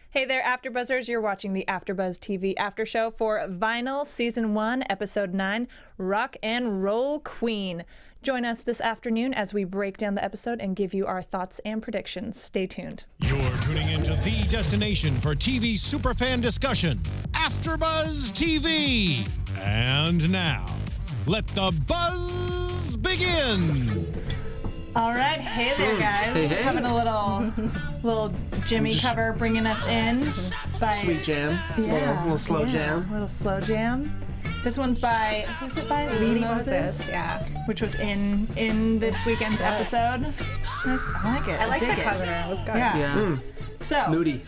Hey there, AfterBuzzers. You're watching the AfterBuzz TV After Show for Vinyl Season 1, Episode 9, Rock and Roll Queen. Join us this afternoon as we break down the episode and give you our thoughts and predictions. Stay tuned. You're tuning into the destination for TV superfan discussion, AfterBuzz TV. And now, let the buzz begin. All right, hey there, guys. Hey. Having a little Jimmy cover bringing us in by Sweet jam. Yeah, Little slow jam. Little slow jam. This one's by who's it by? Lee Moses. Yeah. Which was in this weekend's episode. Nice. I like it. I like dig the cover. It was good. Yeah. So Moody.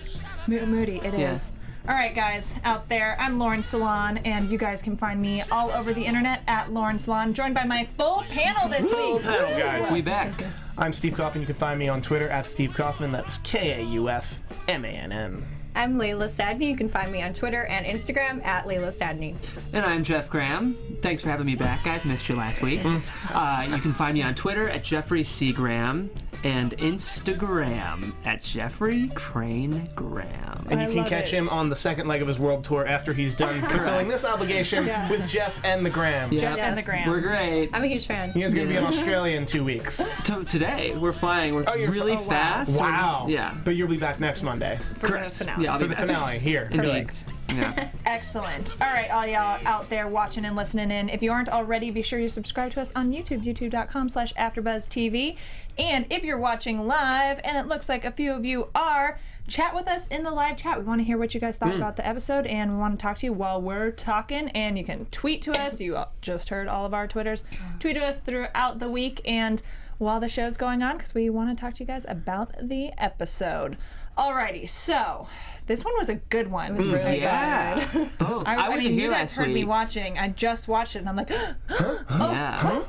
Moody. It Yeah. is. All right, guys, out there, I'm Lauren Salaun, and you guys can find me all over the internet at Lauren Salaun, joined by my full panel this week. Panel, guys. We back. I'm Steve Kaufmann. You can find me on Twitter at Steve Kaufmann. That's Kaufmann. I'm Laila Sadny. You can find me on Twitter and Instagram at Laila Sadny. And I'm Jeff Graham. Thanks for having me back, guys. Missed you last week. You can find me on Twitter at Jeffrey C. Graham and Instagram at Jeffrey Crane Graham. And you I can love catch it. him on the second leg of his world tour after he's done fulfilling this obligation with Jeff and the Grahams. Yeah. Jeff and the Grams. We're great. I'm a huge fan. You guys going to be in Australia in 2 weeks. Today, we're flying. We're you're- really oh, wow. fast. Wow. Yeah. But you'll be back next Monday For the finale. Yeah, I'll for be the back. finale here. Indeed. Perfect. Yeah. Excellent. All right, all y'all out there watching and listening in. If you aren't already, be sure you subscribe to us on YouTube, youtube.com/AfterBuzzTV. And if you're watching live, and it looks like a few of you are, chat with us in the live chat. We want to hear what you guys thought about the episode, and we want to talk to you while we're talking. And you can tweet to us. You just heard all of our Twitters. Tweet to us throughout the week and while the show's going on, because we want to talk to you guys about the episode. Alrighty, so this one was a good one. It was really Yeah. Oh, I wasn't mean, here you guys last heard me week. watching. I just watched it, and I'm like, Yeah.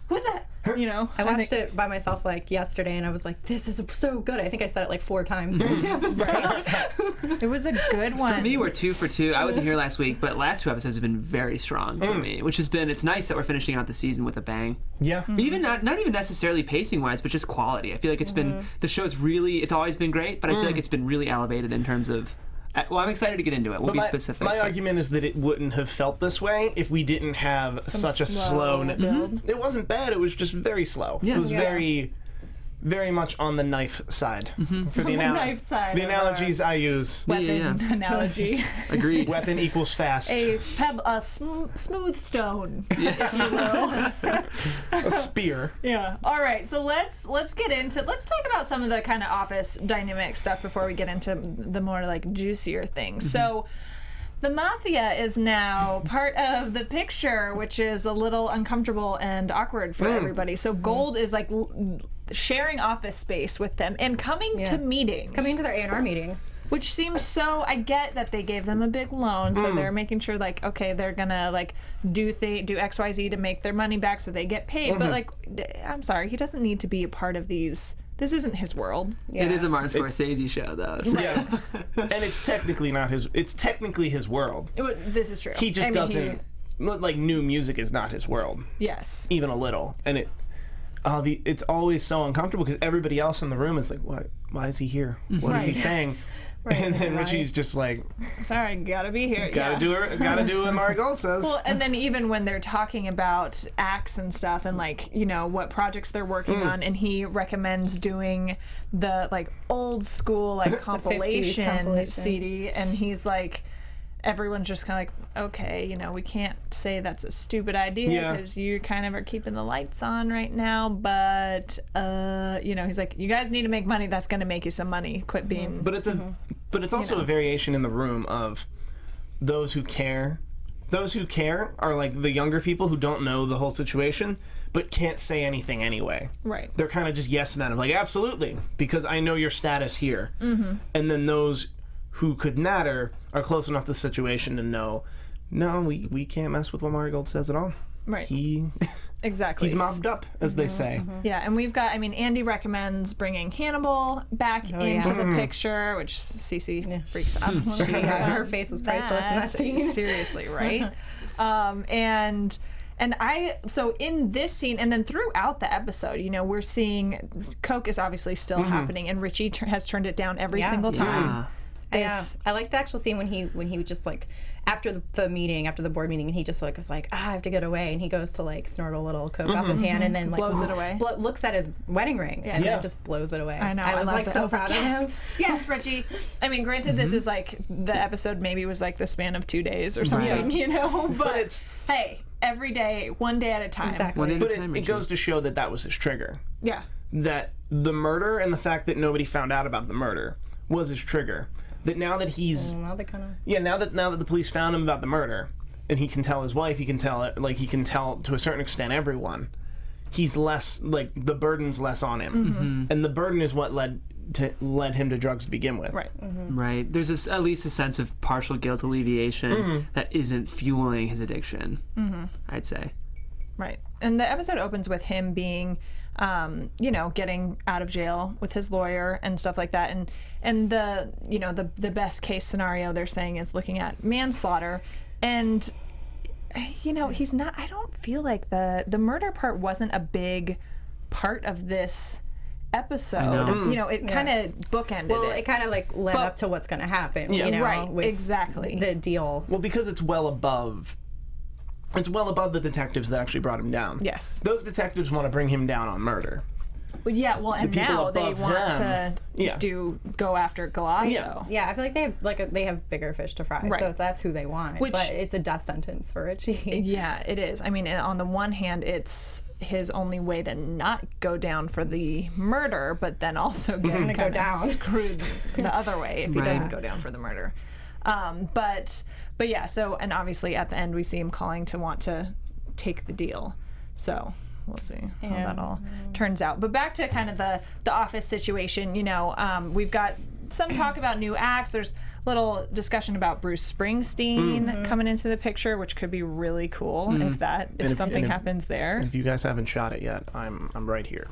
who's that? You know, I watched it by myself like yesterday, and I was like, "This is so good." I think I said it like 4 times during the episode. It was a good one. For me, we're 2 for 2. I wasn't here last week, but last 2 episodes have been very strong for me, which has been, it's nice that we're finishing out the season with a bang. Yeah. Even not even necessarily pacing wise, but just quality. I feel like it's been, the show's really, it's always been great, but I feel like it's been really elevated in terms of, well, I'm excited to get into it. We'll be specific. My argument is that it wouldn't have felt this way if we didn't have such a slow build. It wasn't bad. It was just very slow. Yeah. It was Yeah. very much on the knife side. For the, knife side the of analogies I use. weapon Yeah. analogy. Agreed. Weapon equals fast. a smooth stone, if you will. A spear. Yeah. All right. So let's talk about some of the kind of office dynamic stuff before we get into the more like juicier things. So the mafia is now part of the picture, which is a little uncomfortable and awkward for everybody. So Gold is like sharing office space with them and coming to meetings. Coming to their A&R meetings. Which seems so, I get that they gave them a big loan, so they're making sure, like, okay, they're gonna, like, do XYZ to make their money back so they get paid, but, like, I'm sorry, he doesn't need to be a part of these. This isn't his world. Yeah. It is a Martin Scorsese show, though. So. Yeah. And it's technically not his, it's technically his world. This is true. He just I mean, doesn't, like, new music is not his world. Yes. Even a little. And it's always so uncomfortable because everybody else in the room is like, what? Why is he here? What is he Right. saying? And then Richie's just like, Sorry, gotta be here. gotta do what Mari Gold says. Well, and then even when they're talking about acts and stuff and, like, you know, what projects they're working on, and he recommends doing the, like, old school, like, compilation CD, and he's like, everyone's just kind of like, okay, you know, we can't say that's a stupid idea because you kind of are keeping the lights on right now, but, you know, he's like, you guys need to make money. That's going to make you some money. Quit being... But it's also a variation in the room of those who care. Those who care are like the younger people who don't know the whole situation, but can't say anything anyway. Right. They're kind of just yes men of like, absolutely, because I know your status here. And then those who could matter are close enough to the situation to know, no, we can't mess with what Marigold says at all. Right. Exactly. He's mobbed up, as they say. Yeah, and we've got, I mean, Andy recommends bringing Hannibal back into the picture, which Cece freaks out. Her face was priceless in that scene. Seriously, right? And so in this scene, and then throughout the episode, you know, we're seeing coke is obviously still happening, and Richie has turned it down every single time. this. I like the actual scene when he would just like after the meeting, after the board meeting, and he just like was like, I have to get away, and he goes to like snort a little coke off his hand, and then like blows it away. Looks at his wedding ring, and then just blows it away. I know. I was like so proud of yes, him. yes, Richie. I mean, granted, this is like the episode maybe was like the span of 2 days or something, you know. But it's hey, every day, one day at a time. Exactly. One at a but time, it Richie. goes to show that was his trigger. Yeah. That the murder and the fact that nobody found out about the murder was his trigger. That now that he's Now they kind of now that the police found him about the murder, and he can tell his wife, he can tell to a certain extent everyone. He's less like the burden's less on him, and the burden is what led him to drugs to begin with. Right. Right. There's at least a sense of partial guilt alleviation that isn't fueling his addiction. I'd say. Right. And the episode opens with him being, getting out of jail with his lawyer and stuff like that. And the best case scenario they're saying is looking at manslaughter. And, he's not, I don't feel like the murder part wasn't a big part of this episode. I know. It kind of bookended well, it kind of like led up to what's going to happen. Yeah. You know, Right, with exactly. the deal. Well, because it's well above the detectives that actually brought him down. Yes. Those detectives want to bring him down on murder. Well, yeah, well, and people now they above want them. to go after Galasso. Yeah, I feel like they have bigger fish to fry, Right. so that's who they want. Which- but it's a death sentence for Richie. Yeah, it is. I mean, on the one hand, it's his only way to not go down for the murder, but then also get Gonna go kinda down. screwed the other way if he Right. doesn't go down for the murder. But yeah. So, and obviously at the end we see him calling to want to take the deal. So we'll see how that all turns out. But back to kind of the office situation. We've got some talk about new acts. There's a little discussion about Bruce Springsteen coming into the picture, which could be really cool if something happens there. If you guys haven't shot it yet, I'm right here.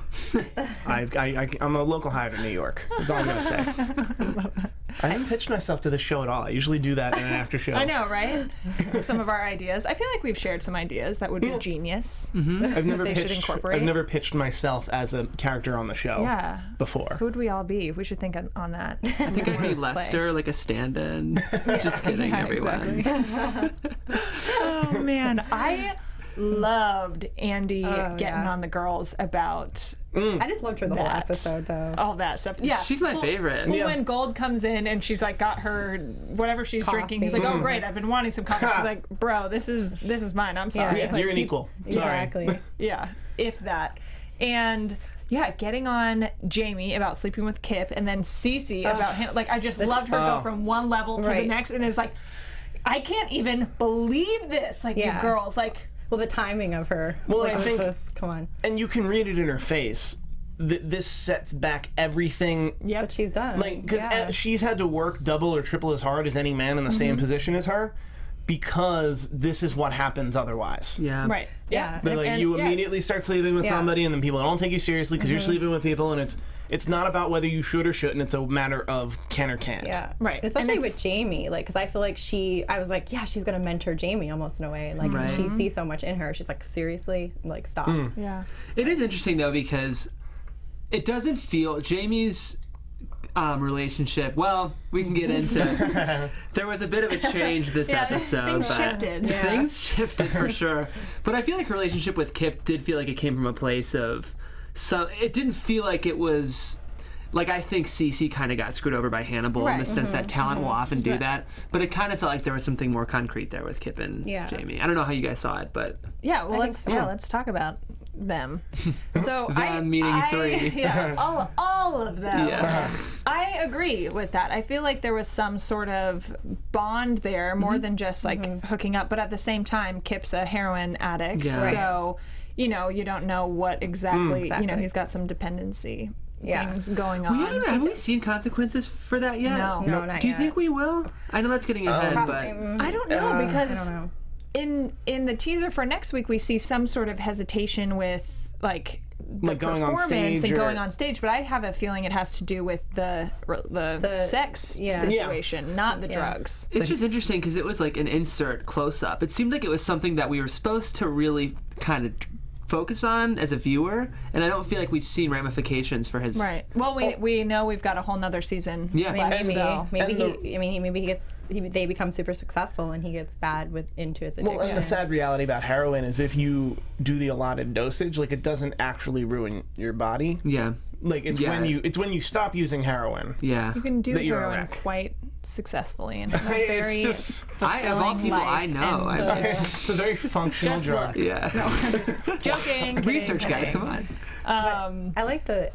I'm a local hire to New York. That's all I'm gonna say. I haven't pitched myself to this show at all. I usually do that in an after show. I know, right? Some of our ideas. I feel like we've shared some ideas that would be genius. I've never They should pitched. incorporate. I've never pitched myself as a character on the show. Yeah. Before. Who would we all be? We should think on that. I think I'd be Lester, like a stand-in. Just kidding, Yeah, everyone. exactly. Oh man, I loved Andy getting yeah. on the girls about I just loved her the whole That. episode, though. all that stuff. Yeah, She's my favorite. Well, Yeah. when Gold comes in and she's like got her whatever she's drinking, he's like, "Oh great, I've been wanting some coffee." She's like, "Bro, this is mine. I'm sorry." Yeah, Like, You're an he's- equal. Sorry. Exactly. Yeah, if that. And yeah, getting on Jamie about sleeping with Kip, and then Cece about him. Like, I just loved her go from one level to the Right. next, and it's like, I can't even believe this. Like, Yeah. you girls, like, Well, the timing of her. Well, like, I think- come on. And you can read it in her face. This sets back everything. yep. What she's done. Like, because yeah. she's had to work double or triple as hard as any man in the same position as her, because this is what happens otherwise. Yeah. Right. Yeah. They're like, And- you yeah. immediately start sleeping with Yeah. somebody, and then people don't take you seriously because you're sleeping with people, and it's not about whether you should or shouldn't. It's a matter of can or can't. Yeah. Right. And especially And with Jamie, like, because I feel like I was like, yeah, she's going to mentor Jamie almost in a way. Like, Right. she sees so much in her. She's like, seriously? Like, stop. Yeah. It is interesting though because it doesn't feel Jamie's relationship. Well, we can get into. There was a bit of a change this episode. things but shifted. Yeah. Things shifted for sure. But I feel like her relationship with Kip did feel like it came from a place of. So it didn't feel like it was. Like, I think Cece kind of got screwed over by Hannibal in the Right. sense that talent will often do that. But it kind of felt like there was something more concrete there with Kip and Yeah. Jamie. I don't know how you guys saw it, but Yeah, well, think let's talk about them. So Them meaning three. Yeah, all of them. yeah. I agree with that. I feel like there was some sort of bond there, more than just like hooking up. But at the same time, Kip's a heroin addict, Yeah. so you don't know what exactly. Exactly. He's got some dependency Yeah. things going on. Have we seen consequences for that yet? No. No, not Do you yet. think we will? I know that's getting ahead, but I don't know because I don't know. in the teaser for next week we see some sort of hesitation with like the Like going on performance stage and or- going on stage, but I have a feeling it has to do with the sex yeah. situation, not the drugs. it's just interesting because it was like an insert close up. It seemed like it was something that we were supposed to really kind of focus on as a viewer, and I don't feel like we've seen ramifications for his. Right. Well, we know we've got a whole nother season. Yeah. They become super successful and he gets bad into his addiction. Well, and the sad reality about heroin is if you do the allotted dosage, like it doesn't actually ruin your body. Yeah. Like it's when you stop using heroin. Yeah. You can do That you're a heroin wreck. quite successfully and have a very It's just of all people I know. it's a very functional Just drug. Yeah. joking. Research, kidding, guys, kidding. come on. I like the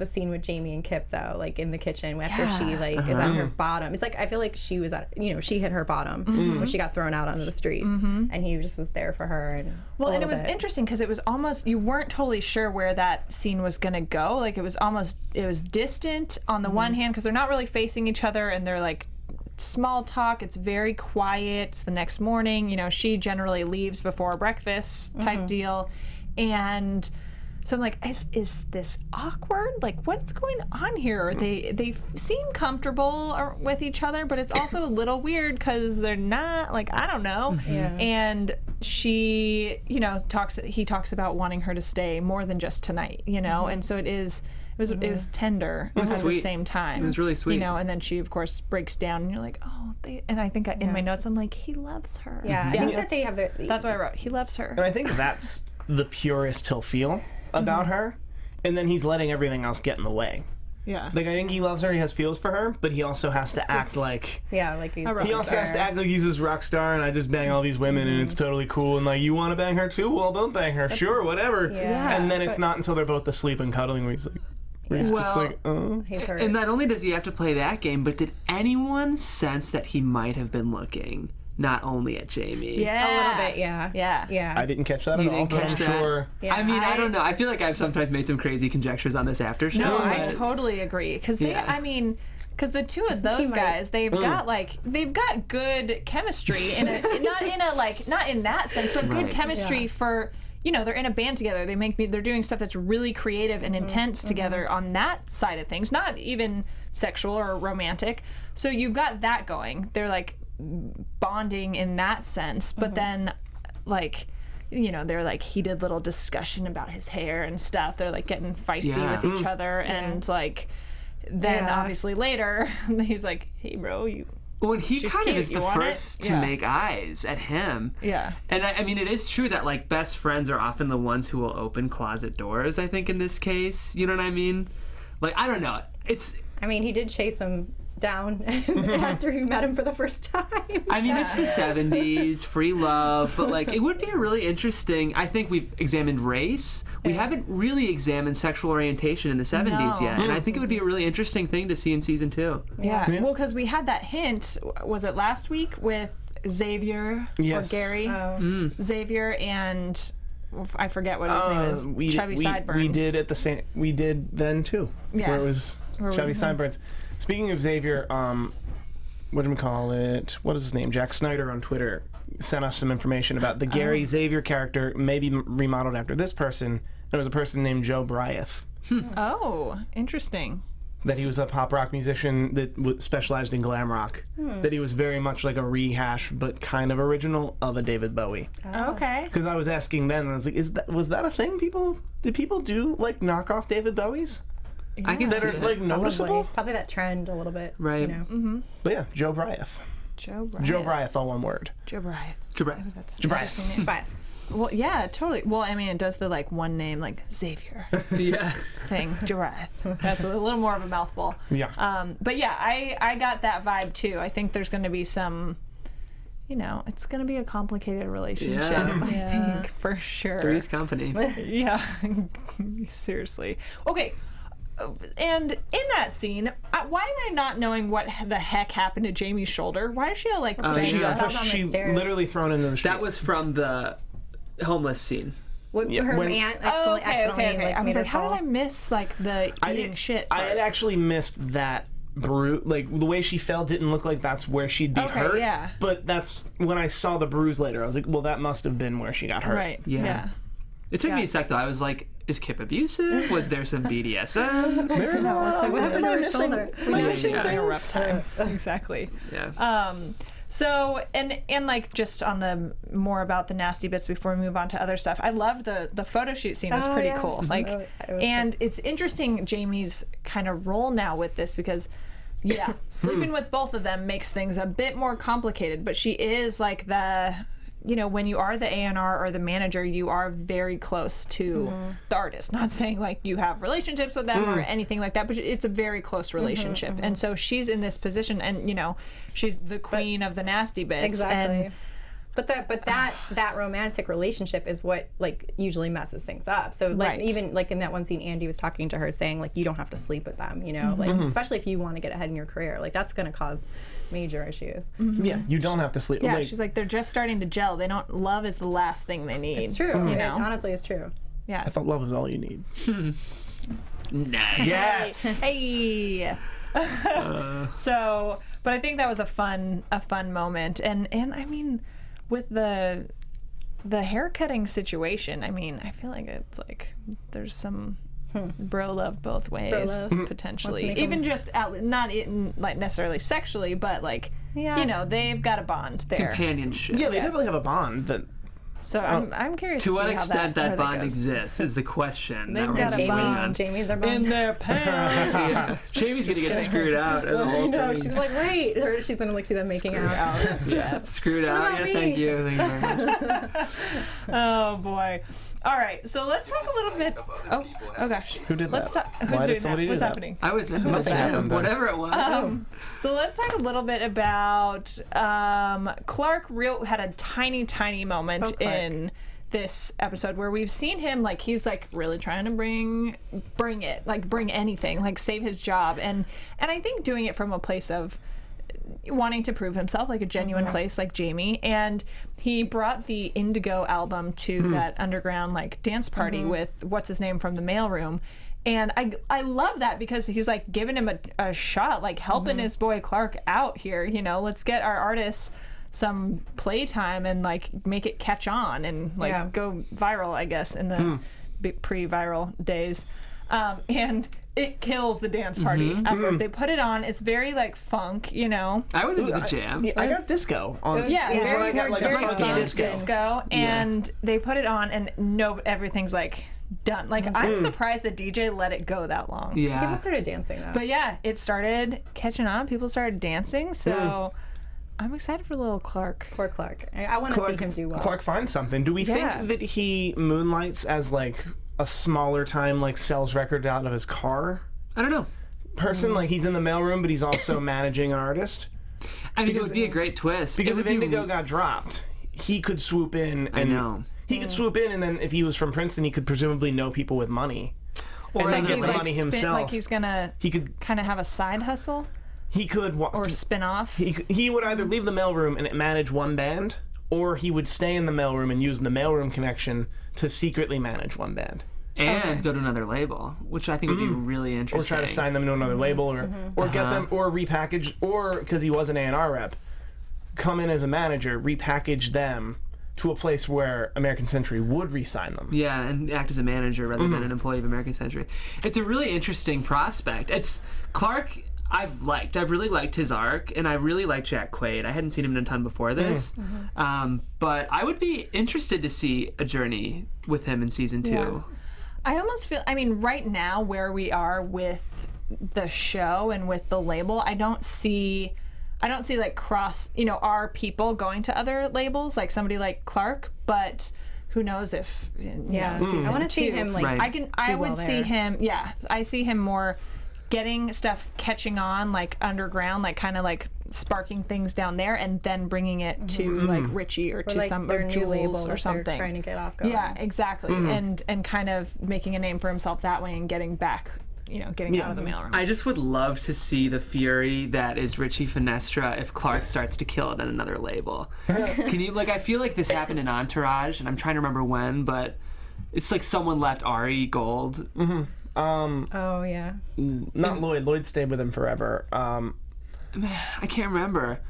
scene with Jamie and Kip though, like in the kitchen after she is at her bottom. It's like I feel like she was at she hit her bottom when she got thrown out onto the streets, and he just was there for her. And it was interesting because it was almost you weren't totally sure where that scene was gonna go. Like it was distant on the one hand because they're not really facing each other and they're like small talk. It's very quiet. It's the next morning. She generally leaves before breakfast type deal, and. So I'm like, is this awkward? Like, what's going on here? They seem comfortable with each other, but it's also a little weird because they're not. Like, I don't know. Yeah. And she, he talks about wanting her to stay more than just tonight, and so it was tender at sweet. the same time. It was really sweet. And then she of course breaks down, and you're like, oh, and I think in my notes I'm like, he loves her. Yeah, I think that they have That's what I wrote. He loves her. And I think that's the purest he'll feel about her, and then he's letting everything else get in the way. Yeah. Like I think he loves her, he has feels for her, but he also has to act like he's he also has to act like he's this rock star, and I just bang all these women, and it's totally cool. And like, you want to bang her too? Well, don't bang her. Sure, whatever. Yeah. And then it's not until they're both asleep and cuddling where he's just like, And not only does he have to play that game, but did anyone sense that he might have been looking not only at Jamie? Yeah. a little bit, yeah. Yeah. I didn't catch that You at all, didn't but catch I'm that? sure. Yeah. I mean, I don't know. I feel like I've sometimes made some crazy conjectures on this after show. No, I but- totally agree. Because because the two of those might. guys, they've got good chemistry not in that sense, but good Right. chemistry for. They're in a band together. They're doing stuff that's really creative and intense together on that side of things, not even sexual or romantic. So you've got that going. They're like bonding in that sense, but then they're like heated little discussion about his hair and stuff. They're like getting feisty Yeah. with each other, and like then obviously later he's like, "Hey, bro, you." Well, and he She's kind of cute. is You the want it? first to Yeah. make eyes at him. Yeah. And I mean, it is true that like best friends are often the ones who will open closet doors, I think, in this case. You know what I mean? Like, I don't know. I mean, he did chase him down after he met him for the first time. I mean, it's the 70s, free love, but like, it would be a really interesting. I think we've examined race. We haven't really examined sexual orientation in the 70s No. yet. And I think it would be a really interesting thing to see in season 2. Yeah. Well, because we had that hint. Was it last week with Xavier Yes. or Gary? Xavier and I forget what his name is. Chubby we Sideburns. We did then too. Yeah. Where it was Chubby Sideburns. Speaking of Xavier, what is his name? Jack Snyder on Twitter sent us some information about the Gary Xavier character, maybe remodeled after this person. There was a person named Joe Bryeth. Oh, interesting. That he was a pop rock musician that specialized in glam rock. That he was very much like a rehash, but kind of original of a David Bowie. Okay. Because I was asking then, and I was like, was that a thing? Did people do like knockoff David Bowies I can that see are it. like noticeable? Probably that trend a little bit. Right. But yeah, Joe Bryeth. Joe Bryant. Joe Bryeth, all one word. Joe Bryant. Correct. That's Joe an Bryant. interesting name. But Well, yeah, totally. Well, I mean, it does the like one name, like Xavier Yeah. thing, Giraffe. That's a little more of a mouthful. Yeah. But yeah, I got that vibe too. I think there's going to be some, it's going to be a complicated relationship. Yeah. I think for sure. Three's Company. Yeah, seriously. Okay. And in that scene, why am I not knowing what the heck happened to Jamie's shoulder? Why is she all like? She yeah. got pushed. Fell down the She stairs. literally thrown into the street. That was from the homeless scene. Her when- aunt Oh, accidentally okay. I was made her like, how fall. did I miss like the eating shit? I had actually missed that bruise. Like the way she fell didn't look like that's where she'd be Okay, hurt. yeah. But that's when I saw the bruise later. I was like, well, that must have been where she got hurt. Right. Yeah. Yeah. It took me a sec though. I was like, is Kip abusive? Was there some BDSM? There's a lot. What happened to her missing? shoulder? Am I missing Yeah. Having a rough things? time. Exactly. Yeah. So, and like just on the more about the nasty bits before we move on to other stuff, I loved the photo shoot scene. Was pretty cool. Like, and it's interesting Jamie's kind of role now with this because, yeah, sleeping with both of them makes things a bit more complicated. But she is like when you are the A&R or the manager, you are very close to the artist. Not saying like you have relationships with them or anything like that, but it's a very close relationship. And so she's in this position, and she's the queen of the nasty bits. Exactly. And, but that romantic relationship is what like usually messes things up. So like even like in that one scene, Andy was talking to her saying like you don't have to sleep with them, like especially if you want to get ahead in your career, like that's going to cause major issues. Yeah, you don't have to sleep. Yeah, she's like they're just starting to gel. They don't. Love is the last thing they need. It's true. It honestly is true. Yeah. I thought love was all you need. Nice. Yes. Hey. So, but I think that was a fun moment, and I mean, with the haircutting situation, I mean, I feel like it's like there's some bro love both ways potentially, even just not like necessarily sexually, but like they've got a bond there. Companionship. Yeah, they definitely have a bond that. So I'm curious to see what how extent that bond goes. exists is the question. They've that got we're a bond. Jamie's their bond. In their pants. Yeah. Jamie's gonna get screwed out. I know. She's like, wait. Or she's gonna like see them making out. Jeff. Screwed out. Yeah, thank you. Thank you very much. Oh boy. All right, so let's talk a little bit. Oh gosh. Who did let's that? Talk, Why who's did doing somebody that? do What's that? happening? I was in the Nothing jam, happened then. whatever it was. So let's talk a little bit about Clark. Had a tiny moment in this episode where we've seen him like he's like really trying to bring anything, like save his job, and I think doing it from a place of wanting to prove himself, like a genuine place, like Jamie. And he brought the Indigo album to that underground like dance party with what's his name from the mailroom. And I love that because he's like giving him a shot, like helping his boy Clark out here. Let's get our artists some playtime and like make it catch on and like go viral, I guess, in the pre-viral days. And it kills the dance party at first. They put it on. It's very like funk, I was in the jam. I got disco on. Yeah, it was when I got like a very funky funk disco. And they put it on, and everything's like done. Like I'm surprised the DJ let it go that long. Yeah. People started dancing though. But yeah, it started catching on. People started dancing. So I'm excited for little Clark. Poor Clark. I want to see him do well. Clark finds something. Do we think that he moonlights as like a smaller time like sells record out of his car I don't know. person? Like he's in the mailroom, but he's also managing an artist. I mean, it would be a great twist. Because if Indigo got dropped, he could swoop in. And I know. He could swoop in, and then if he was from Princeton, he could presumably know people with money. Or and then get the like money himself. Like he's gonna He could. kind of have a side hustle He could. or spin off. He would either leave the mailroom and manage one band, or he would stay in the mailroom and use the mailroom connection to secretly manage one band. And go to another label, which I think would be really interesting. Or try to sign them to another label, or get them, or repackage, or because he was an A&R rep, come in as a manager, repackage them to a place where American Century would re-sign them. Yeah, and act as a manager rather than an employee of American Century. It's a really interesting prospect. It's Clark. I've really liked his arc, and I really like Jack Quaid. I hadn't seen him in a ton before this, but I would be interested to see a journey with him in season 2. Yeah. I almost feel, right now where we are with the show and with the label, I don't see like cross, our people going to other labels, like somebody like Clark, but who knows if, I want to see him like, Right. I would see him, I see him more getting stuff catching on like underground, like kind of like sparking things down there and then bringing it to like Richie or to like some their or new Jules label or something. They're trying to get off going. Yeah, exactly. And kind of making a name for himself that way and getting back, getting out of the mailroom. I just would love to see the fury that is Richie Finestra if Clark starts to kill it on another label. Can you, I feel like this happened in Entourage, and I'm trying to remember when, but it's like someone left Ari Gold. Oh yeah. Not Lloyd. Lloyd stayed with him forever. I can't remember.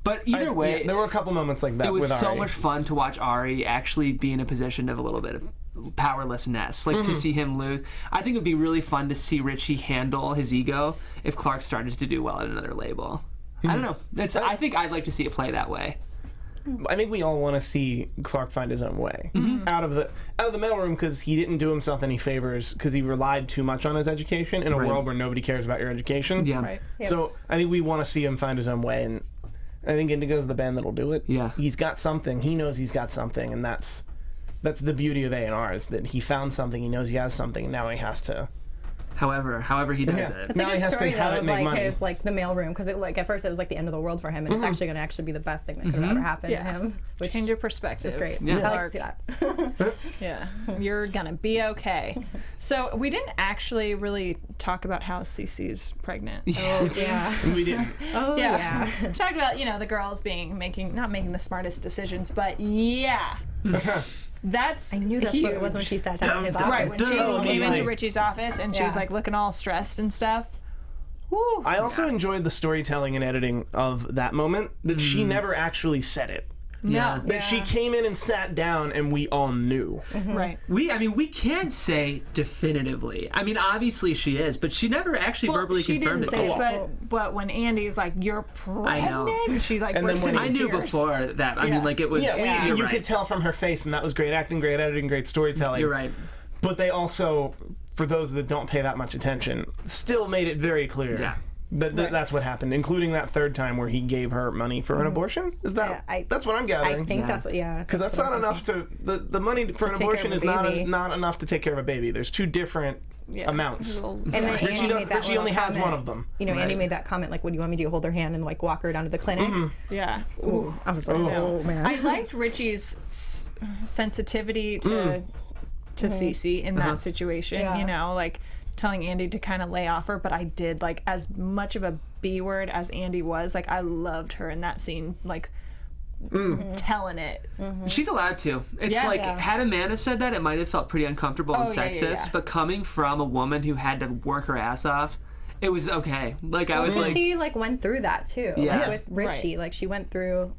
But either way, there were a couple moments like that it was with so Ari. much fun to watch Ari actually be in a position of a little bit of powerlessness, to see him lose. I think it would be really fun to see Richie handle his ego if Clark started to do well at another label. I don't know. I think I'd like to see it play that way. I think we all want to see Clark find his own way out of the mailroom, because he didn't do himself any favors because he relied too much on his education in a world where nobody cares about your education. Yeah. Right. So I think we want to see him find his own way, and I think Indigo's the band that'll do it. Yeah. He's got something. He knows he's got something, and that's the beauty of A&R, is that he found something. He knows he has something, and now he has to. However he does it. It's Now a he good has to story have though, it of make like money. his like the mailroom, because at first it was like the end of the world for him, and it's actually going to be the best thing that could have ever happened to him. Which Change your perspective. is great. Yeah. I like to see that. Yeah, you're gonna be okay. So we didn't actually really talk about how Cece's pregnant. Oh yeah. We didn't. Oh Yeah. yeah. Talked about, the girls not making the smartest decisions, but yeah. That's I knew that's huge. what it was when she sat down in his office. Right, when she Dun. came into Like- Richie's office and she was Yeah. like looking all stressed and stuff. Woo. I also enjoyed the storytelling and editing of that moment, that she never actually said it. Yeah. That she came in and sat down and we all knew. Right. We can't say definitively. I mean, obviously she is, but she never actually verbally she confirmed didn't it. say Oh, it, but when Andy's like, "You're pregnant," she like And then burst when into I knew tears. before that. I Yeah. mean, like it was. Yeah, You're you right. could tell from her face, and that was great acting, great editing, great storytelling. You're right. But they also, for those that don't pay that much attention, still made it very clear Yeah. that that's what happened, including that third time where he gave her money for an abortion. Is that? Yeah, that's what I'm gathering. I think that's because that's not enough to the money for an take care abortion of is a not baby. not enough to take care of a baby. There's two different amounts. And then Richie Andy made that Richie only little has one comment. of them. Andy Right. made that comment like, "What do you want me to do? Hold her hand and like walk her down to the clinic?" Yeah. Ooh, I was like, "Oh man." I liked Richie's sensitivity to Cece in that situation. Yeah. Like telling Andy to kind of lay off her, but I did like, as much of a B word as Andy was, like I loved her in that scene, like telling it. She's allowed to. It's Yeah. like, Yeah. had Amanda said that, it might have felt pretty uncomfortable and Oh, yeah, sexist, yeah, yeah. but coming from a woman who had to work her ass off, it was okay. Like, I was Well, like, she like went through that too. Yeah. Like, with Richie, like she went through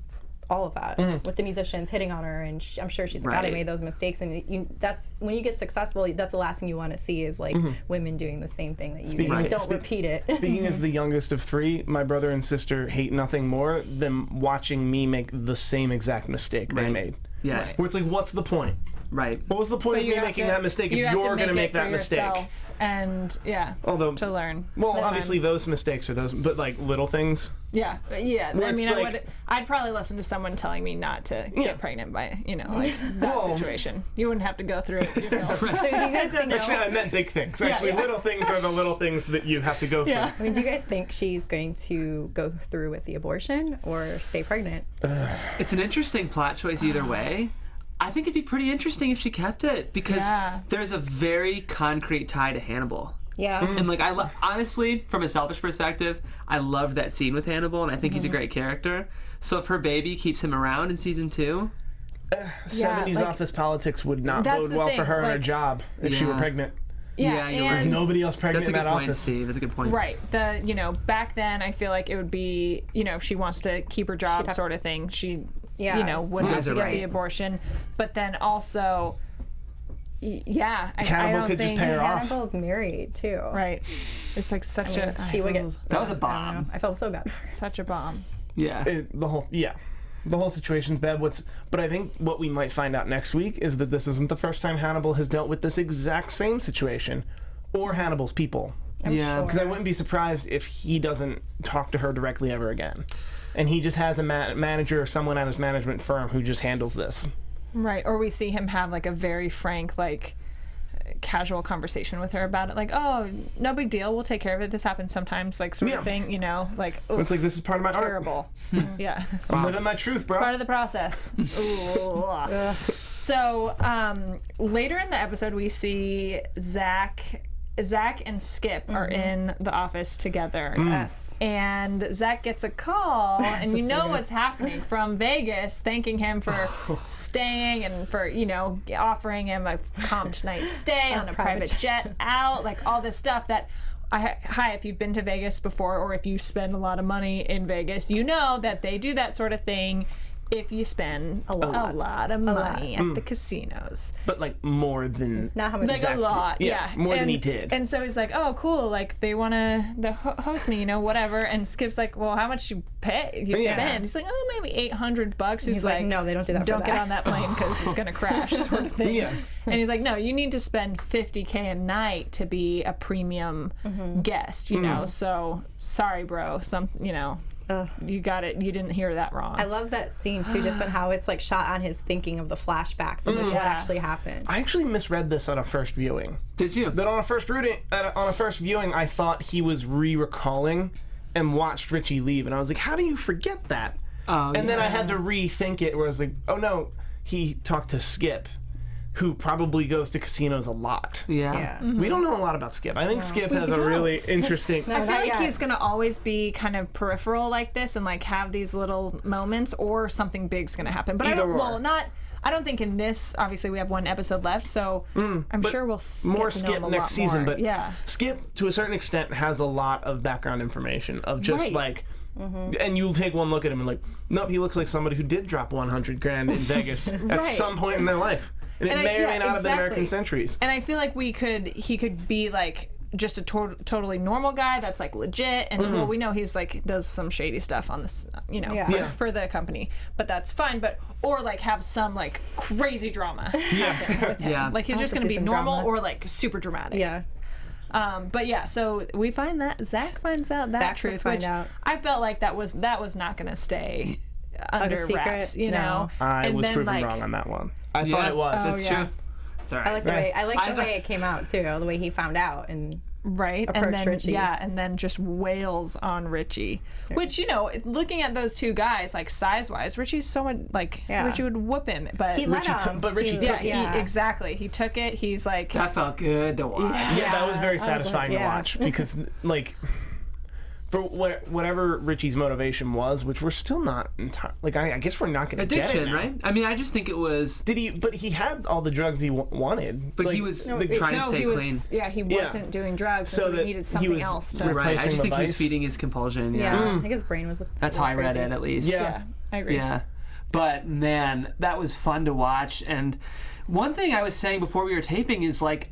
all of that with the musicians hitting on her, and I'm sure she's like, God, I Right. made those mistakes, and that's when you get successful. That's the last thing you want to see is like women doing the same thing that you Speaking- don't Spe- repeat it. Speaking as the youngest of three, my brother and sister hate nothing more than watching me make the same exact mistake they Right. made. yeah, Right. Where it's like, what's the point? right. What was the point But of you me have making to- that mistake if you have you're to going to make it that for mistake? yourself and Although, to learn. well, Sometimes. obviously those mistakes are those, but like little things. Yeah. I it's mean, like- I'd probably listen to someone telling me not to Yeah. get pregnant by, like that Well- situation. You wouldn't have to go through it yourself. So do you guys think? Actually, I meant big things. Actually, yeah. little things are the little things that you have to go through. Yeah. I mean, do you guys think she's going to go through with the abortion or stay pregnant? It's an interesting plot choice either way. I think it'd be pretty interesting if she kept it, because Yeah. there's a very concrete tie to Hannibal. Yeah. And like, honestly, from a selfish perspective, I loved that scene with Hannibal, and I think he's a great character. So if her baby keeps him around in season 2, 70s like- office politics would not That's bode the well thing, for her and her like- job if she were Yeah. pregnant. Yeah, you're right. and- Nobody else pregnant that's a in good that point, office. Steve. That's a good point. Right. Back then, I feel like it would be, if she wants to keep her job sort of thing, she, Yeah. would You have guys to are get right. the abortion. But then also, I Hannibal don't could just think, pay her off. Hannibal's married too. Right. It's like such a, She would get. That was a I don't bomb. know. I felt so bad. such a bomb. Yeah. The whole situation's bad. But I think what we might find out next week is that this isn't the first time Hannibal has dealt with this exact same situation, or Hannibal's people. Yeah. Because I wouldn't be surprised if he doesn't talk to her directly ever again, and he just has a manager or someone at his management firm who just handles this. Right. Or we see him have like a very frank, like, casual conversation with her about it, like, oh, no big deal, we'll take care of it, this happens sometimes, like, sort of thing, like, ooh, It's like, this is part of my art. terrible. Yeah, it's I'm living my truth, bro. part of the process. Ooh. So later in the episode, we see Zach and Skip are in the office together. Yes. And Zach gets a call, and you know what's happening, from Vegas, thanking him for staying and for, offering him a comped night stay on a private jet out, like all this stuff that, hi, if you've been to Vegas before, or if you spend a lot of money in Vegas, you know that they do that sort of thing if you spend a lot. lot of money at the casinos. But like more than Not how much Like a lot, yeah. more than he did. And so he's like, oh, cool, like they want to host me, whatever. And Skip's like, well, how much you spend? He's like, oh, maybe $800. He's like, no, they don't do that. Don't get on that plane because it's gonna crash, sort of thing. Yeah. And he's like, no, you need to spend $50K a night to be a premium guest, So sorry, bro. You got it. You didn't hear that wrong. I love that scene too, just on how it's like shot on his thinking of the flashbacks of like, what actually happened. I actually misread this on a first viewing. Did you? But on a first viewing, I thought he was recalling and watched Richie leave, and I was like, how do you forget that? Oh, and then I had to rethink it, where I was like, oh no, he talked to Skip, who probably goes to casinos a lot. Yeah. We don't know a lot about Skip. I think Skip has a really interesting... I feel like he's gonna always be kind of peripheral like this and like have these little moments, or something big's gonna happen. But I don't think in this. Obviously, we have one episode left, so I'm sure we'll more get to know Skip him a next lot season. more. But yeah, Skip, to a certain extent, has a lot of background information of just like... And you'll take one look at him and like, nope, he looks like somebody who did drop $100,000 in Vegas at some point in their life. And it may or may not have been American Centuries. And I feel like he could be like just a totally normal guy that's like legit, and well, we know he's like does some shady stuff on this, for the company, but that's fine. But or like have some like crazy drama happen with him. Yeah. Like he's just gonna be normal or like super dramatic. Yeah. But yeah, so we find that Zach finds out that Zach truth, find which out. I felt like that was not gonna stay under secret? wraps, No. I And was then, proven like, wrong on that one. I thought it was. That's true. It's all right. I like the way it came out too, the way he found out and right, and approached then Richie. and then just wails on Richie, which looking at those two guys like size wise, Richie's so much like Richie would whoop him, but he let him. But Richie took it. Exactly, he took it. He's like That felt good to watch. Yeah, that was very satisfying to watch because, like, for whatever Richie's motivation was, which we're still not entirely, like, I guess we're not going to get it Addiction, now. right? I mean, I just think it was. Did he? But he had all the drugs he wanted. But like, he was trying to stay clean. He wasn't doing drugs, So so he that needed he something was else to. replacing Right. I just the think he was vice. feeding his compulsion. Yeah, I think his brain was. That's how I read it, at least. Yeah. I agree. Yeah. But man, that was fun to watch. And one thing I was saying before we were taping is like,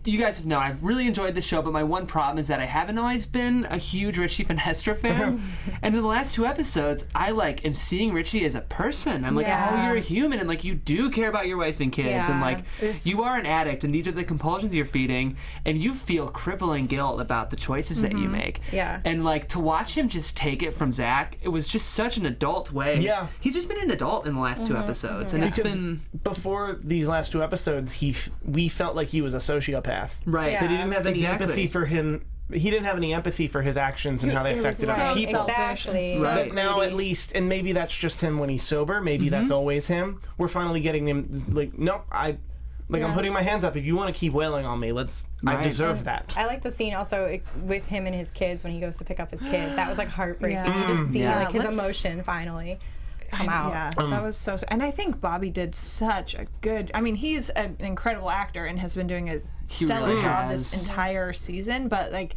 you guys have known I've really enjoyed the show, but my one problem is that I haven't always been a huge Richie Finestra fan. And in the last two episodes, I like am seeing Richie as a person. I'm like, oh, you're a human, and like you do care about your wife and kids, and like you are an addict, and these are the compulsions you're feeding, and you feel crippling guilt about the choices that you make. Yeah. And like to watch him just take it from Zach, it was just such an adult way. Yeah. He's just been an adult in the last two episodes, and it's been before these last two episodes, we felt like he was a sociopath. right. Yeah. That he didn't have any Exactly. empathy for him. He didn't have any empathy for his actions and how they affected other so people. Exactly. Right. But now at least, and maybe that's just him when he's sober. Maybe that's always him. We're finally getting him. Like, nope. I'm putting my hands up. If you want to keep wailing on me, I Right. deserve that. I like the scene also with him and his kids when he goes to pick up his kids. That was like heartbreaking. Yeah. You just see like his Let's- emotion finally come out. Yeah, that was so. And I think Bobby did such a good. I mean, he's an incredible actor and has been doing a stellar really job has. this entire season. But like,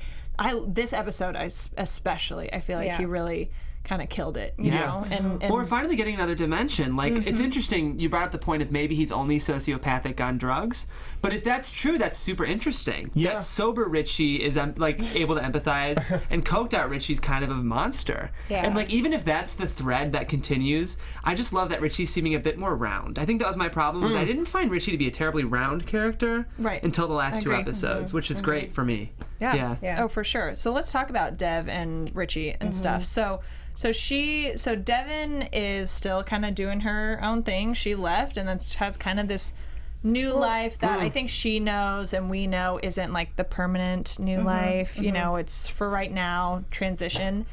this episode, especially, I feel like he really kind of killed it. You know, and Well, we're finally getting another dimension. Like, it's interesting. You brought up the point of maybe he's only sociopathic on drugs, but if that's true, that's super interesting. Yeah. That sober Richie is like able to empathize, and coked out Richie's kind of a monster. Yeah. And like, even if that's the thread that continues, I just love that Richie's seeming a bit more round. I think that was my problem. Was I didn't find Richie to be a terribly round character until the last two agree. episodes, which is great for me. Yeah. Yeah. Oh, for sure. So let's talk about Dev and Richie and stuff. So Devin is still kind of doing her own thing. She left and then has kind of this new life that I think she knows and we know isn't like the permanent new life. You know, it's for right now, transition.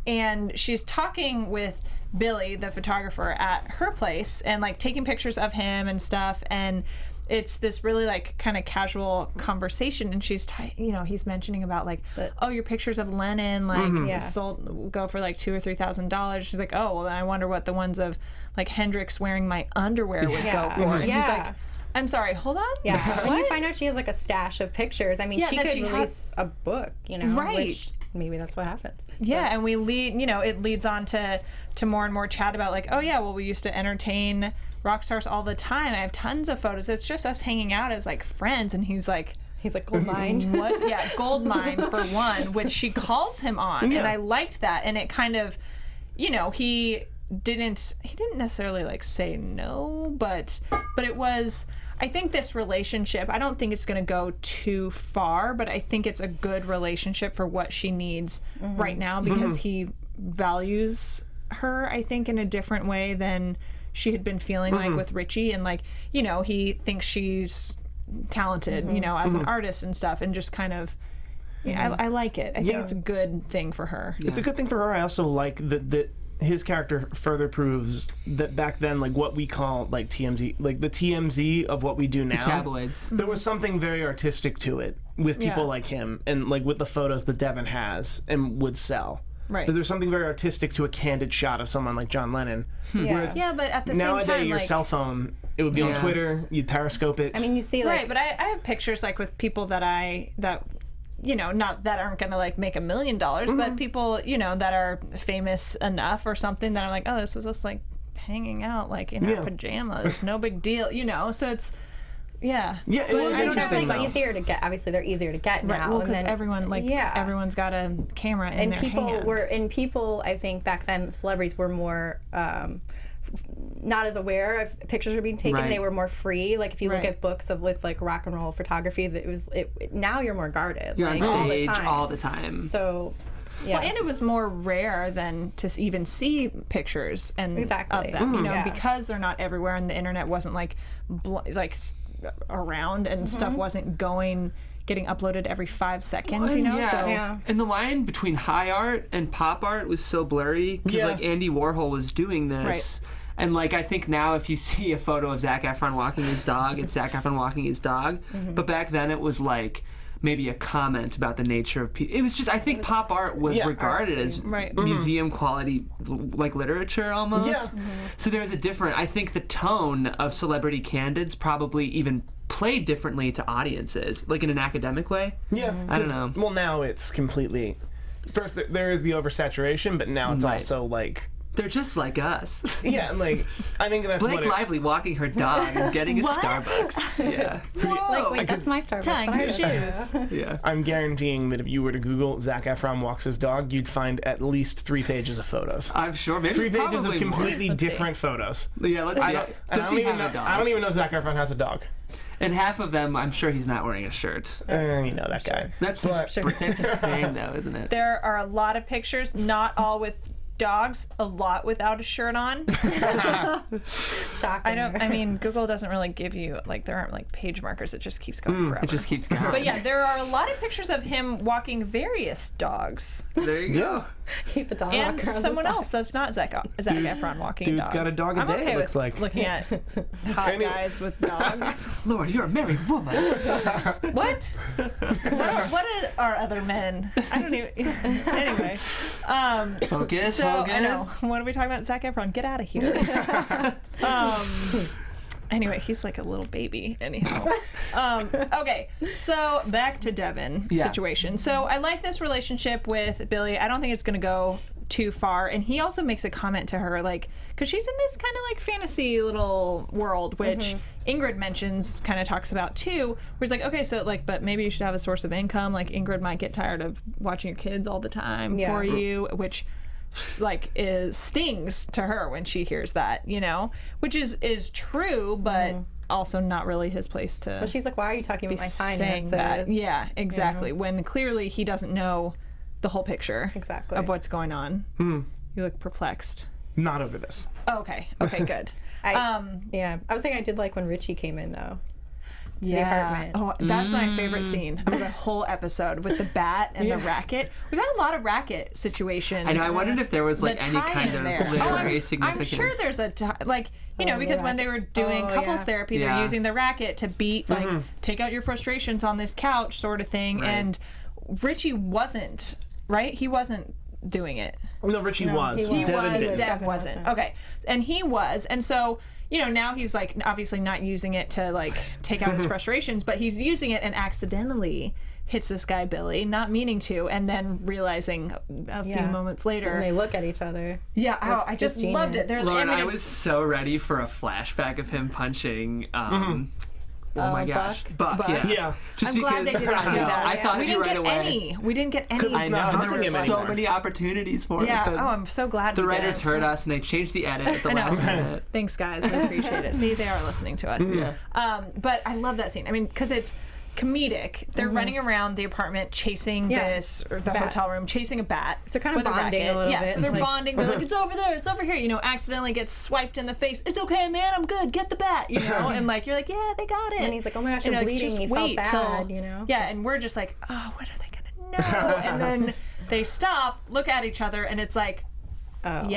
And she's talking with Billy, the photographer, at her place and like taking pictures of him and stuff. And it's this really like kind of casual conversation, and she's he's mentioning about like, oh, your pictures of Lennon like sold go for like $2,000 or $3,000. She's like, oh, well, then I wonder what the ones of like Hendrix wearing my underwear would go for. And he's like, I'm sorry, hold on. Yeah, when you find out she has like a stash of pictures, I mean, she that could she release a book, you know, Right. which maybe that's what happens. Yeah, and we lead, it leads on to more and more chat about like, oh yeah, well, we used to entertain rock stars all the time. I have tons of photos. It's just us hanging out as like friends. And he's like gold mine. What? Yeah, gold mine for one, which she calls him on, Yeah. and I liked that. And it kind of, he didn't necessarily like say no, but it was. I think this relationship, I don't think it's going to go too far, but I think it's a good relationship for what she needs right now, because he values her, I think, in a different way than she had been feeling like with Richie. And like, he thinks she's talented, as an artist and stuff, and just kind of, I like it. I think it's a good thing for her. It's a good thing for her. I also like that his character further proves that back then, like what we call like TMZ, like the TMZ of what we do now, tabloids. there was something very artistic to it with people like him, and like with the photos that Devin has and would sell. Right. That there's something very artistic to a candid shot of someone like John Lennon. Yeah. Yeah, but at the same Nowadays, time, your like, cell phone, it would be on Twitter, you'd periscope it. I mean, you see, like, right, but I have pictures like with people that not that aren't gonna like make $1 million, but people that are famous enough or something that I'm like, oh, this was us like hanging out like in our pajamas, no big deal, so it's yeah, it But was I don't know, interesting it's though. easier to get. Obviously, they're easier to get right, now. well, and because then- everyone everyone's got a camera in and their hand. people I think back then celebrities were more not as aware of pictures were being taken. Right. They were more free. Like if you look Right. at books with like rock and roll photography, now you're more guarded. You're like, on stage all the time. So yeah. Well, and it was more rare than to even see pictures and Exactly. of them, Yeah. because they're not everywhere, and the internet wasn't like around, and stuff wasn't getting uploaded every 5 seconds, Yeah. So Yeah. And the line between high art and pop art was so blurry because like Andy Warhol was doing this. Right. And like I think now if you see a photo of Zac Efron walking his dog, it's Zac Efron walking his dog. But back then it was like maybe a comment about the nature of people. It was just, I think pop art was regarded as Right. museum quality like literature almost. Yeah. So there was a different, I think the tone of celebrity candids probably even played differently to audiences, like in an academic way. Yeah, I don't 'cause- know. Well, now it's completely. First, there is the oversaturation, but now it's Right. also like. They're just like us. Yeah, like I think that's Blake what. Lively walking her dog and getting a Starbucks. Yeah. Like, wait, that's my Starbucks. tying her shoes. Yeah. I'm guaranteeing that if you were to Google Zac Efron walks his dog, you'd find at least 3 pages of photos. I'm sure. Maybe 3 pages of probably more. completely different photos. Yeah, let's see. And Does he have a dog? I don't even know Zac Efron has a dog. And half of them, I'm sure he's not wearing a shirt. You know that guy. That's just, that's just fame, though, isn't it? There are a lot of pictures, not all with dogs, a lot without a shirt on. Shocking. I mean, Google doesn't really give you, like, there aren't like page markers. It just keeps going forever. It just keeps going. But yeah, there are a lot of pictures of him walking various dogs. There you go. He's a dog And walker on someone the else that's not Zac Efron walking a dude's dog. got a dog a I'm day, okay it looks with like. looking at hot Anyway. guys with dogs. Lord, you're a married woman. What? What are other men? I don't even. Anyway. Focus, So focus. I know. What are we talking about? Zac Efron, get out of here. Anyway, he's like a little baby. Anyhow. Okay, so back to Devin situation. So I like this relationship with Billy. I don't think it's gonna go too far. And he also makes a comment to her, like, because she's in this kind of like fantasy little world, which Ingrid mentions, kind of talks about too, where he's like, okay, so like, but maybe you should have a source of income. Like Ingrid might get tired of watching your kids all the time for you, which like stings to her when she hears that, which is true, but also not really his place to But she's like, why are you talking be about my saying finances? that. Yeah, exactly. When clearly he doesn't know the whole picture Exactly. of what's going on. You look perplexed. Not over this. Okay, good. Yeah. I was saying I did like when Richie came in, though. To the apartment. Oh, that's my favorite scene of the whole episode with the bat and the racket. We've had a lot of racket situations. I know. I wondered if there was like The any tie kind in of there. literary I'm significance. sure there's a because when they were doing couples therapy, they were Yeah. using the racket to beat, like, take out your frustrations on this couch, sort of thing. Right. And Richie wasn't, right? He wasn't doing it. No, Richie was. he Devin was. didn't. Dev wasn't. Okay, and he was, and so. Now he's like obviously not using it to like take out his frustrations, but he's using it and accidentally hits this guy Billy, not meaning to, and then realizing a few moments later. And they look at each other. Yeah, I just loved it. Lauren, I was so ready for a flashback of him punching. Oh my gosh, Buck. Yeah. Just I'm glad they did not do that. I thought we of you didn't right get away. any. We didn't get any. I know. not And there were hunting him so anymore. many opportunities for Yeah. it. But I'm so glad the we writers did. heard us and they changed the edit at the I know. last minute. Thanks, guys. We appreciate it. See, they are listening to us. Yeah. But I love that scene. I mean, because it's comedic. They're running around the apartment chasing this, or the bat. hotel room, chasing a bat. So kind of with bonding racket. a little yeah, bit. so they're Like- bonding. They're like, it's over there, it's over here. You know, accidentally gets swiped in the face. It's okay, man, I'm good. Get the bat. You know, and like you're like, yeah, they got it. And he's like, oh my gosh, And you're like, bleeding. just You felt wait bad, till, you know? Yeah, and we're just like, oh, what are they gonna know? And then they stop, look at each other, and it's like, Oh.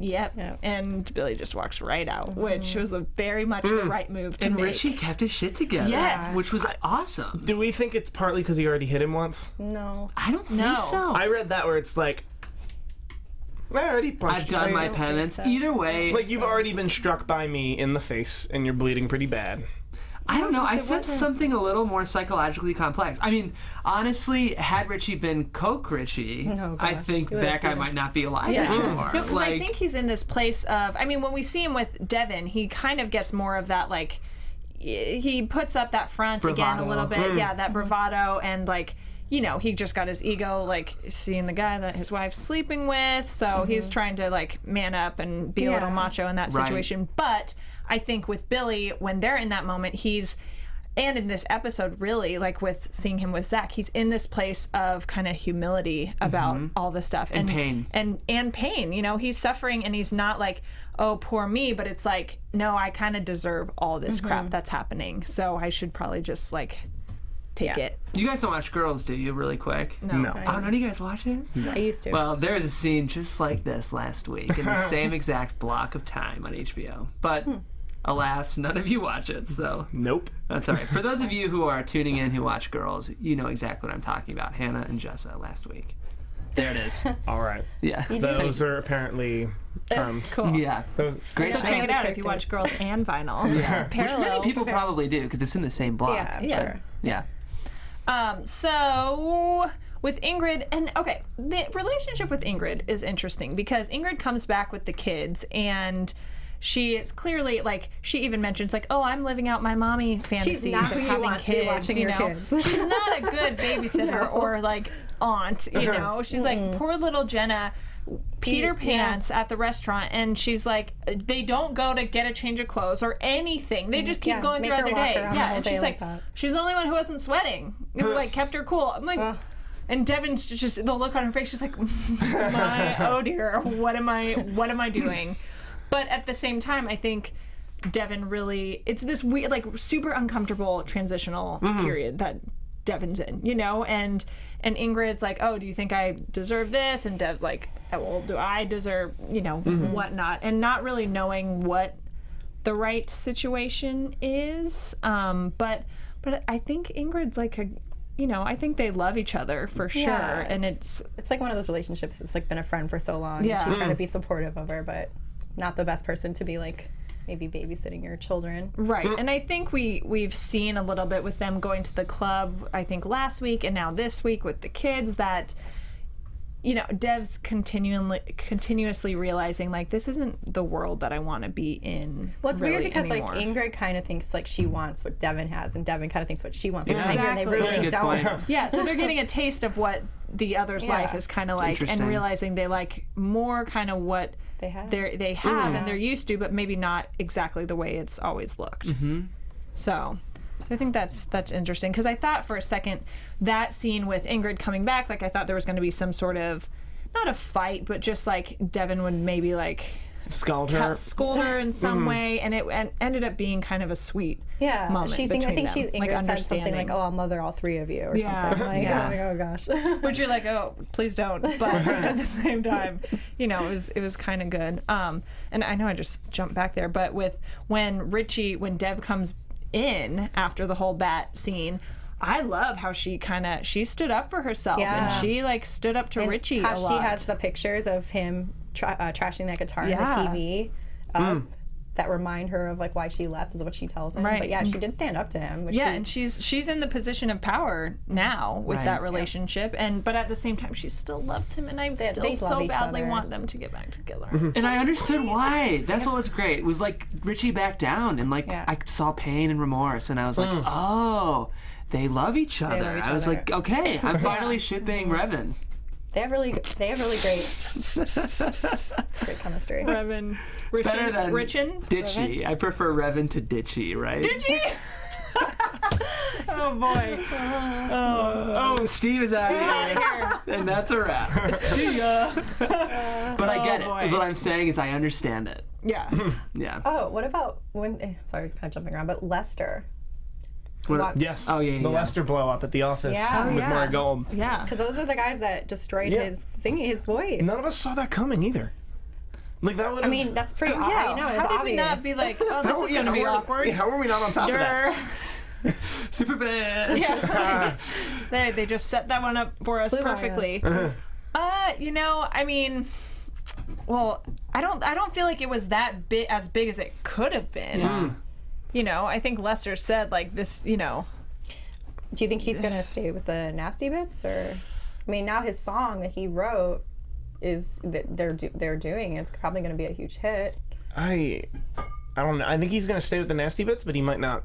Yep. And Billy just walks right out, which was very much the right move to And make. Richie kept his shit together. Yes. Which was awesome. Do we think it's partly because he already hit him once? No. I don't think No. so. I read that where it's like, I already punched I've done you. my penance. so. Either way, Like, you've already been struck by me in the face, and you're bleeding pretty bad. I don't know. I it sense wasn't- something a little more psychologically complex. I mean, honestly, had Richie been Coke Richie, Oh, I gosh. think He would've that guy beaten. might not be alive Yeah. anymore. No, because like, I think he's in this place of. I mean, when we see him with Devin, he kind of gets more of that like. He puts up that front again a Bravado. little bit, yeah, that bravado, and like, you know, he just got his ego like seeing the guy that his wife's sleeping with, so he's trying to like man up and be a little Yeah. macho in that Right. situation. But I think with Billy, when they're in that moment, he's. And in this episode, really, like with seeing him with Zach, he's in this place of kind of humility about all this stuff And pain. and pain. You know, he's suffering, and he's not like, oh, poor me, but it's like, no, I kind of deserve all this crap that's happening, so I should probably just like take Yeah. it. you guys don't watch Girls, do you? Really quick. No. Oh, none of you guys watch it? I used to. Well, there was a scene just like this last week in the same exact block of time on HBO. But alas, none of you watch it, so Nope. that's all right. For those of you who are tuning in who watch Girls, you know exactly what I'm talking about. Hannah and Jessa last week. There it is. All right. Yeah. Those are apparently terms. Cool. Yeah. Those, Great So show. check it out if you watch Girls and Vinyl. Yeah. Which many Parallels. people probably do because it's in the same block. yeah, I'm Yeah. sure. Yeah. So with Ingrid, and okay, the relationship with Ingrid is interesting because Ingrid comes back with the kids, and she is clearly like, she even mentions like, oh, I'm living out my mommy fantasies not of who you having want to be kids. watching You your know, kids. she's not a good babysitter or like aunt. You know, she's like poor little Jenna. Peter Pants at the restaurant, and she's like, they don't go to get a change of clothes or anything. They just keep Yeah, going make throughout her their walk day. around the Yeah, whole and day she's like like, that. she's the only one who wasn't sweating. Who like kept her cool. I'm like, and Devin's just the look on her face. She's like, oh dear, what am I doing? But at the same time, I think Devin really, it's this weird, like super uncomfortable transitional period that Devin's in, you know, and Ingrid's like, oh, do you think I deserve this? And Dev's like, oh, well, do I deserve, you know, whatnot, and not really knowing what the right situation is. But I think Ingrid's like a, you know, I think they love each other for sure, Yeah, and it's It's like one of those relationships that's like been a friend for so long. Yeah. And she's trying to be supportive of her, but not the best person to be like maybe babysitting your children. right. And I think we've seen a little bit with them going to the club, I think last week and now this week with the kids, that, you know, Dev's continuously realizing like, this isn't the world that I want to be in. Well, it's weird really because anymore. like Ingrid kind of thinks like she wants what Devin has, and Devin kind of thinks what she wants. What Ingrid, and they Exactly. really That's a good don't. point. Yeah, so they're getting a taste of what the other's Yeah. life is kind of like, and Interesting. realizing they like more kind of what They have. they have and they're used to, but maybe not exactly the way it's always looked. So I think that's interesting, because I thought for a second that scene with Ingrid coming back, like I thought there was going to be some sort of, not a fight, but just like Devin would maybe like Scald her. scold her in some way, and it ended up being kind of a sweet Yeah, moment I think between she them, Ingrid like said something understanding. like, "Oh, I'll mother all three of you," or Yeah, something. Like, yeah. I'm like, oh gosh. Which you're like, oh, please don't. But at the same time, you know, it was kind of good. And I know I just jumped back there, but when Dev comes in after the whole bat scene, I love how she stood up for herself, Yeah. and she like stood up to And Richie how a lot. she has the pictures of him trashing that guitar Yeah. on the TV. that remind her of like why she left is what she tells him. Right. But yeah, she did stand up to him. Which and she's in the position of power now with Right. that relationship, but at the same time she still loves him, and I still they so love each badly other. want them to get back together. And I understood why. That's what was great. It was like Richie backed down, and like Yeah. I saw pain and remorse, and I was like, oh, they love each other. love each I was other. like, okay, I'm finally shipping Revan. they have really great great chemistry. Revan, Better than Richin? Ditchy. I prefer Revan to Ditchy, right? Ditchy? Oh boy. Oh, Steve is out of here. And that's a wrap. See ya. But I get it. boy. Is what I'm saying is I understand it. Yeah. Yeah. Oh, what about when? Sorry, kind of jumping around, but Lester. What- Yes. Oh, yeah, The yeah. Lester blow up at the office Yeah. with Yeah. Murray Gold. Yeah. Because those are the guys that destroyed Yeah. his singing, his voice. None of us saw that coming either. Like that would. I mean, that's pretty. Yeah. I know. It's How did obvious. we not be like, oh, this is gonna be awkward? Yeah, how are we not on top of that? Grr. Super fans. Yeah. they just set that one up for us Flew by perfectly. I mean, well, I don't feel like it was that as big as it could have been. Yeah. I think Lester said like this, Do you think he's gonna stay with the Nasty Bits, or? I mean, now his song that he wrote is that they're doing. It's probably gonna be a huge hit. I don't know. I think he's gonna stay with the Nasty Bits, but he might not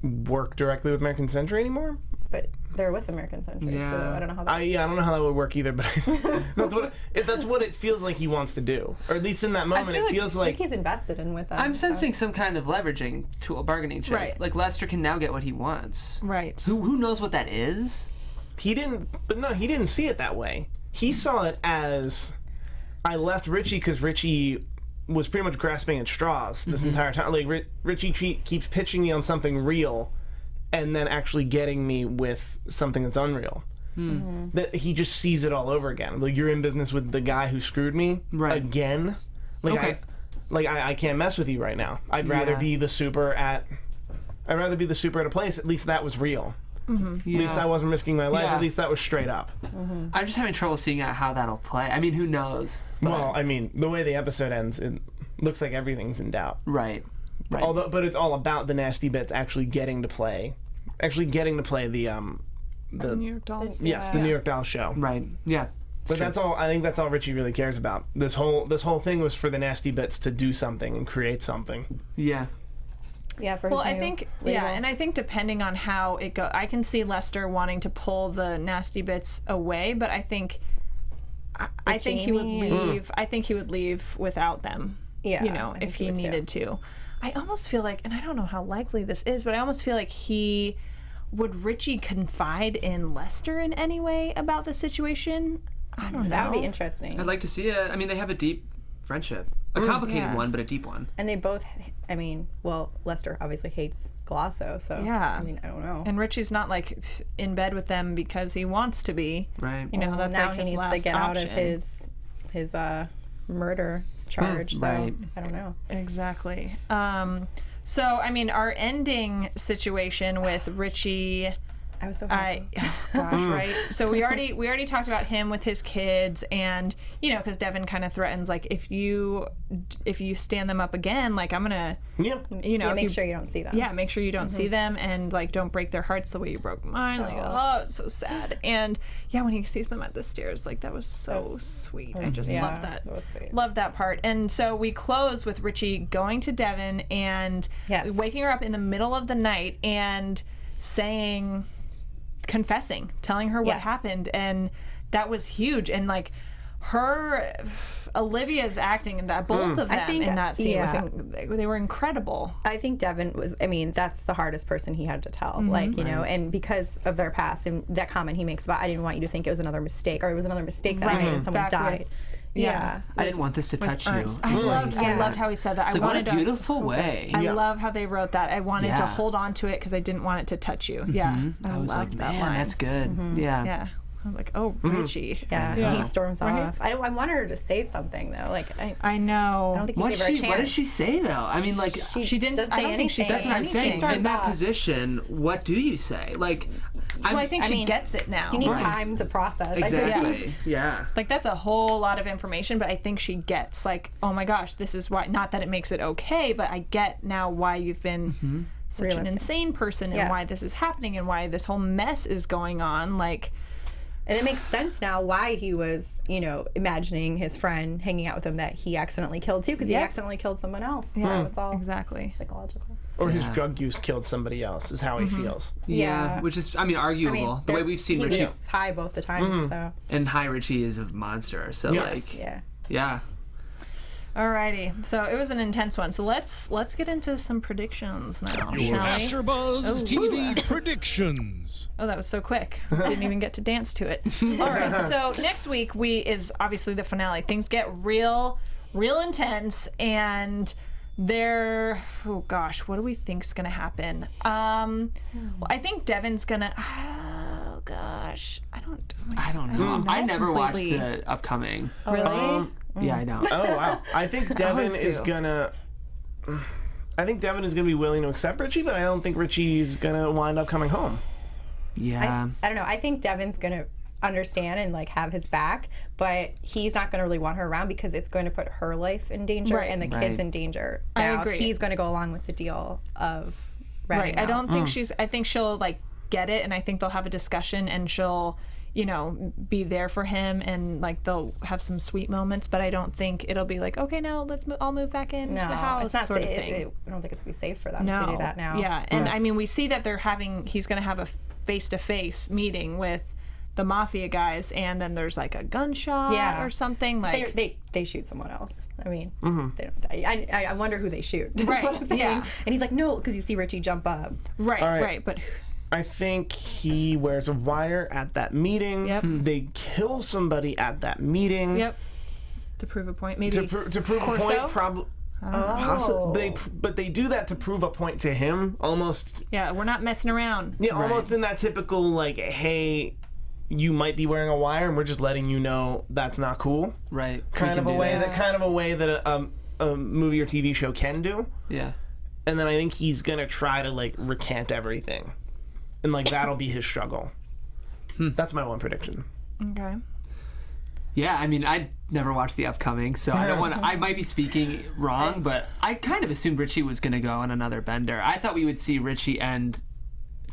work directly with American Century anymore. But they're with American Century, so Yeah. I don't know how that. I don't know how that would work either, but that's what it feels like he wants to do, or at least in that moment, feel it like- feels I like think he's invested in with them. I'm so. sensing some kind of leveraging tool, bargaining chip. Right. Like Lester can now get what he wants. right. Who knows what that is? he didn't see it that way. He saw it as I left Richie because Richie was pretty much grasping at straws this entire time. Like Richie keeps pitching me on something real, and then actually getting me with something that's unreal. That he just sees it all over again. Like, you're in business with the guy who screwed me again. Like Okay. I can't mess with you right now. I'd rather be the super at a place. At least that was real. At least I wasn't risking my life. Yeah. At least that was straight up. I'm just having trouble seeing out how that'll play. I mean, who knows? But- Well, I mean, the way the episode ends, it looks like everything's in doubt. right. But it's all about the Nasty Bits actually getting to play the New York Dolls. yes, the New York Dolls show. Right. Yeah. But that's all. I think that's all Richie really cares about. This whole thing was for the Nasty Bits to do something and create something. Yeah. Yeah, for his Well, I new think label. and I think depending on how it goes, I can see Lester wanting to pull the Nasty Bits away, but I think he would Jamie? leave. I think he would leave without them. Yeah, I think if he he would too. needed to. I almost feel like, and I don't know how likely this is, but I almost feel like would Richie confide in Lester in any way about the situation? I don't know. That would be interesting. I'd like to see it. I mean, they have a deep friendship. A complicated yeah. one, but a deep one. And they both, I mean, well, Lester obviously hates Golasso, so Yeah. I mean, I don't know. And Richie's not like in bed with them because he wants to be. Right. That's now like he his needs last to get option. out of his murder charge. So Right. I don't know. Exactly. So I mean, our ending situation with Richie. I was so happy. Right. So we already talked about him with his kids, and because Devin kind of threatens, like, if you stand them up again, like, I'm gonna Yeah. if make sure you don't see them. yeah, make sure you don't see them, and like, don't break their hearts the way you broke mine. Like, it's so sad. And yeah, when he sees them at the stairs, like, that was so sweet. I just love that. That was sweet. Love that part. And so we close with Richie going to Devin and Yes. waking her up in the middle of the night and confessing, telling her what Yeah. happened, and that was huge. And like, Olivia's acting in that, both of them think- in that scene, yeah. they were incredible. I think Devin was, I mean, that's the hardest person he had to tell. Like, and because of their past and that comment he makes about, I didn't want you to think it was another mistake, or it was another mistake that I made and someone Back died. with- Yeah. I didn't want this to touch you. Ernst. I loved how he said that. It's I like, what a wanted to. beautiful way. I love how they wrote that. I wanted to Yeah. hold on to it because I didn't want it to touch you. Yeah, I was like, loved that man, line. that's good. Yeah. Yeah, I'm like, oh, Richie. Yeah, he storms Right? off. I want her to say something though. Like I know. I don't think he gave her a chance. What did she say though? I mean, like, She didn't. doesn't I say don't think she anything. said that's what I'm saying. anything. In that off. position, what do you say? Like, Well, I think I she mean, gets it now. you need Right. time to process. exactly. Yeah. Like, that's a whole lot of information, but I think she gets, like, oh my gosh, this is why, not that it makes it okay, but I get now why you've been such an Realistic. insane person and Yeah. why this is happening and why this whole mess is going on. Like, And it makes sense now why he was, imagining his friend hanging out with him that he accidentally killed too, because he Yeah. accidentally killed someone else. yeah, So it's all exactly. psychological. Or his drug use killed somebody else, is how he feels. Yeah. Which is, I mean, arguable. The way we've seen he Richie was high both the times, so and High Richie is a monster. So Yes. like, yeah. yeah. Alrighty, so it was an intense one. So let's get into some predictions now, Your shall we? AfterBuzz TV predictions. Oh, that was so quick. Didn't even get to dance to it. All right. So next week is obviously the finale. Things get real intense, and oh gosh, what do we think's gonna happen? Well, I think Devin's gonna. Oh gosh, I don't know. I never watched completely. the upcoming. Really. Yeah, I know. Oh wow! I think Devin always is do. gonna. I think Devin is gonna be willing to accept Richie, but I don't think Richie's gonna wind up coming home. Yeah. I don't know. I think Devin's gonna understand and like have his back, but he's not gonna really want her around because it's going to put her life in danger Right. and the kids in danger. I Now, agree. he's gonna go along with the deal of Right. I don't think Mm. I think she'll like get it, and I think they'll have a discussion, and she'll, be there for him, and like they'll have some sweet moments. But I don't think it'll be like, okay, now I'll move back into No, the house, it's not sort of safe. thing. I don't think it's be safe for them No. to do that now. Yeah, and I mean, we see that he's going to have a face-to-face meeting with the mafia guys, and then there's like a gunshot or something. Like they shoot someone else. I mean, Mm-hmm. they don't. I wonder who they shoot. That's Right, what I'm saying. yeah. And he's like, no, because you see Richie jump up. right, but I think he wears a wire at that meeting. Yep. They kill somebody at that meeting. yep, to prove a point, maybe. To prove a Corso? point, probably. Oh. But they do that to prove a point to him, almost. Yeah, we're not messing around. Yeah, almost in that typical like, hey, you might be wearing a wire, and we're just letting you know that's not cool. Right. Kind of a way that a movie or TV show can do. Yeah. And then I think he's gonna try to like recant everything, and like that'll be his struggle. That's my one prediction. Okay. Yeah, I mean, I never watched the upcoming, so I don't want to. I might be speaking wrong, but I kind of assumed Richie was going to go on another bender. I thought we would see Richie end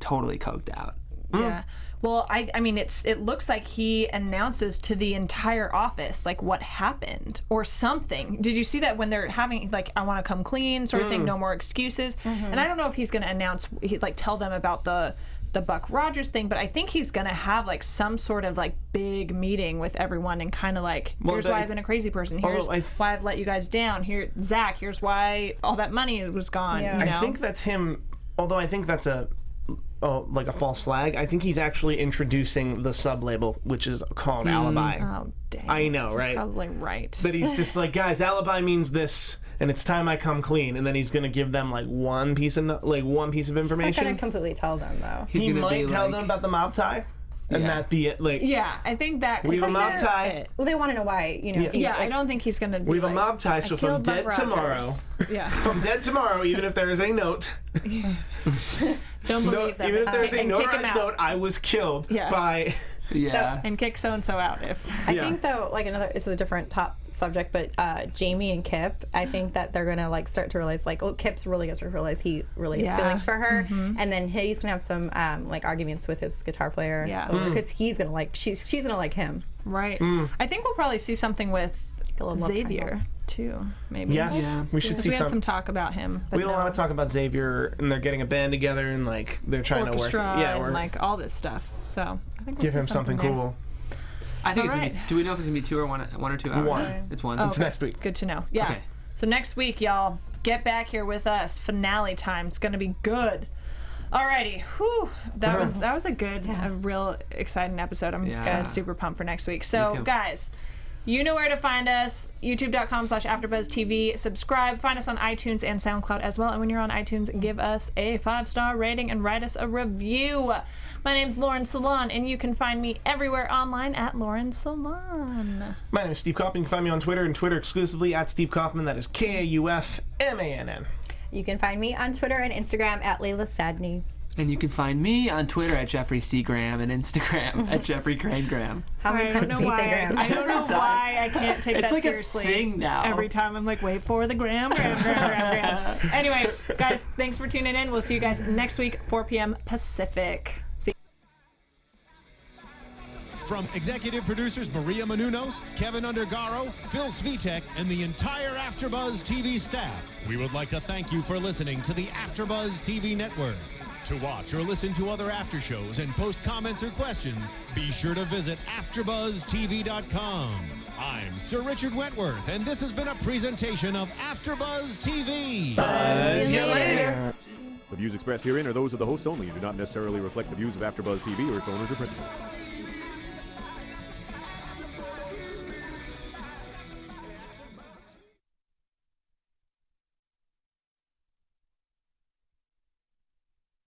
totally coked out. Yeah. Well, I mean, it looks like he announces to the entire office like what happened or something. Did you see that when they're having like, I want to come clean sort of thing, no more excuses? And I don't know if he's going to announce, tell them about the Buck Rogers thing, but I think he's going to have like some sort of like big meeting with everyone and kind of like, here's why I've been a crazy person. Here's why I've let you guys down. Here, Zach, here's why all that money was gone. Yeah. You know? I think that's him. Although I think that's like a false flag. I think he's actually introducing the sub-label, which is called Alibi. Oh, dang. I know, You're right? probably right. But he's just like, guys, Alibi means this, and it's time I come clean. And then he's gonna give them like one piece of I'm information. not gonna completely tell them though. He's He gonna might be tell like- them about the mob tie, and Yeah. that be it. Like, Yeah, I think that we have a could mob be tie. it. Well, they want to know why. Yeah, I don't think he's gonna. We have a mob tie, so if I'm dead tomorrow, Yeah, even if there is a note, don't believe them. even if there's a And kick him notarized out. note, I was killed Yeah. by. Yeah. And kick so and so out if. I think though, like it's a different top subject, but Jamie and Kip, I think that they're gonna like start to realize like, oh, Kip's really gonna start to realize he really has feelings for her, and then he's gonna have some like arguments with his guitar player, because he's gonna like she's gonna like him. Right. I think we'll probably see something with a little love Xavier triangle. too. Maybe. Yes, Yeah. we should Because see we had some some. talk about him. But We don't no. want to talk about Xavier, and they're getting a band together, and like they're trying orchestra to work. Yeah, and we're like all this stuff. So I think we'll give see him something there. cool. I think it's All gonna be. right. Do we know if it's gonna be 2 or 1 or 2 hours? One. It's 1. It's next week. Good to know. Yeah. Okay. So next week, y'all, get back here with us. Finale time. It's gonna be good. Alrighty. Whew. That was a good, a real exciting episode. I'm Yeah. super pumped for next week. Me So too. guys, you know where to find us. YouTube.com/AfterBuzzTV. Subscribe. Find us on iTunes and SoundCloud as well. And when you're on iTunes, give us a 5-star rating and write us a review. My name's Lauren Salaun, and you can find me everywhere online at Lauren Salaun. My name is Steve Kaufmann. You can find me on Twitter and Twitter exclusively at Steve Kaufmann. That is Kaufmann. You can find me on Twitter and Instagram at Laila Sadny. And you can find me on Twitter at Jeffrey C. Graham and Instagram at Jeffrey Crane Graham. How many times do you say Graham? I don't know why I can't take It's that like seriously. a thing now. Every time I'm like, wait for the Graham. Anyway, guys, thanks for tuning in. We'll see you guys next week, 4 p.m. Pacific. See From executive producers Maria Menounos, Kevin Undergaro, Phil Svitek, and the entire AfterBuzz TV staff, we would like to thank you for listening to the AfterBuzz TV network. To watch or listen to other after shows and post comments or questions, be sure to visit AfterBuzzTV.com. I'm Sir Richard Wentworth, and this has been a presentation of AfterBuzz TV. See you later. The views expressed herein are those of the hosts only and do not necessarily reflect the views of AfterBuzz TV or its owners or principals.